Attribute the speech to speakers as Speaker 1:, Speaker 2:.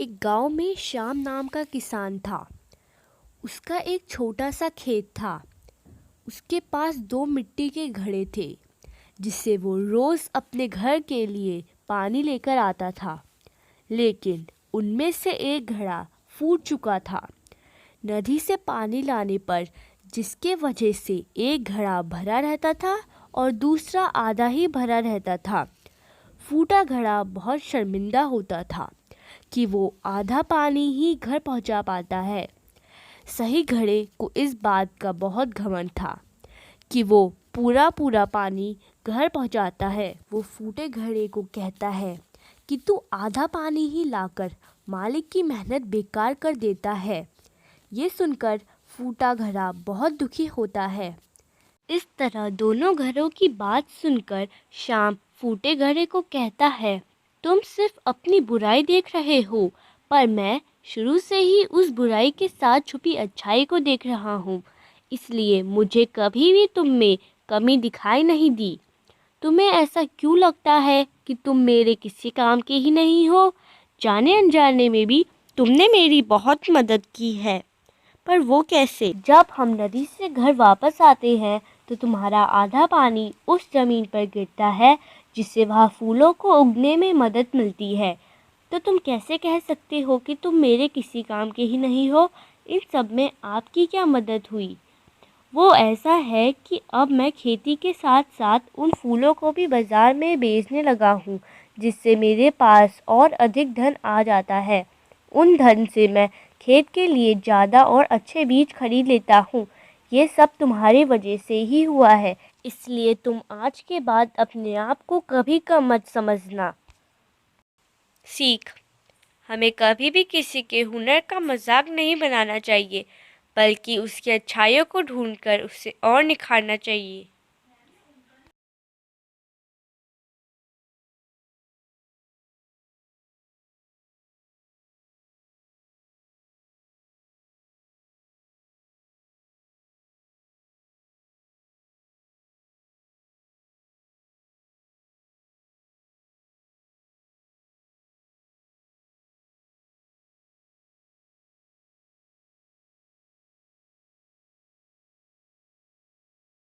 Speaker 1: एक गांव में श्याम नाम का किसान था। उसका एक छोटा सा खेत था। उसके पास दो मिट्टी के घड़े थे जिससे वो रोज़ अपने घर के लिए पानी लेकर आता था। लेकिन उनमें से एक घड़ा फूट चुका था नदी से पानी लाने पर, जिसके वजह से एक घड़ा भरा रहता था और दूसरा आधा ही भरा रहता था। फूटा घड़ा बहुत शर्मिंदा होता था कि वो आधा पानी ही घर पहुंचा पाता है। सही घड़े को इस बात का बहुत घमंड था कि वो पूरा पूरा पानी घर पहुंचाता है। वो फूटे घड़े को कहता है कि तू आधा पानी ही लाकर मालिक की मेहनत बेकार कर देता है। ये सुनकर फूटा घड़ा बहुत दुखी होता है। इस तरह दोनों घरों की बात सुनकर श्याम फूटे घड़े को कहता है, तुम सिर्फ अपनी बुराई देख रहे हो, पर मैं शुरू से ही उस बुराई के साथ छुपी अच्छाई को देख रहा हूँ। इसलिए मुझे कभी भी तुम में कमी दिखाई नहीं दी। तुम्हें ऐसा क्यों लगता है कि तुम मेरे किसी काम के ही नहीं हो? जाने अनजाने में भी तुमने मेरी बहुत मदद की है। पर वो कैसे? जब हम नदी से घर वापस आते हैं तो तुम्हारा आधा पानी उस ज़मीन पर गिरता है जिससे वहाँ फूलों को उगने में मदद मिलती है। तो तुम कैसे कह सकते हो कि तुम मेरे किसी काम के ही नहीं हो? इन सब में आपकी क्या मदद हुई? वो ऐसा है कि अब मैं खेती के साथ साथ उन फूलों को भी बाज़ार में बेचने लगा हूँ, जिससे मेरे पास और अधिक धन आ जाता है। उन धन से मैं खेत के लिए ज़्यादा और अच्छे बीज खरीद लेता हूँ। ये सब तुम्हारी वजह से ही हुआ है, इसलिए तुम आज के बाद अपने आप को कभी कम मत समझना। सीख: हमें कभी भी किसी के हुनर का मजाक नहीं बनाना चाहिए, बल्कि उसकी अच्छाइयों को ढूंढकर उसे और निखारना चाहिए।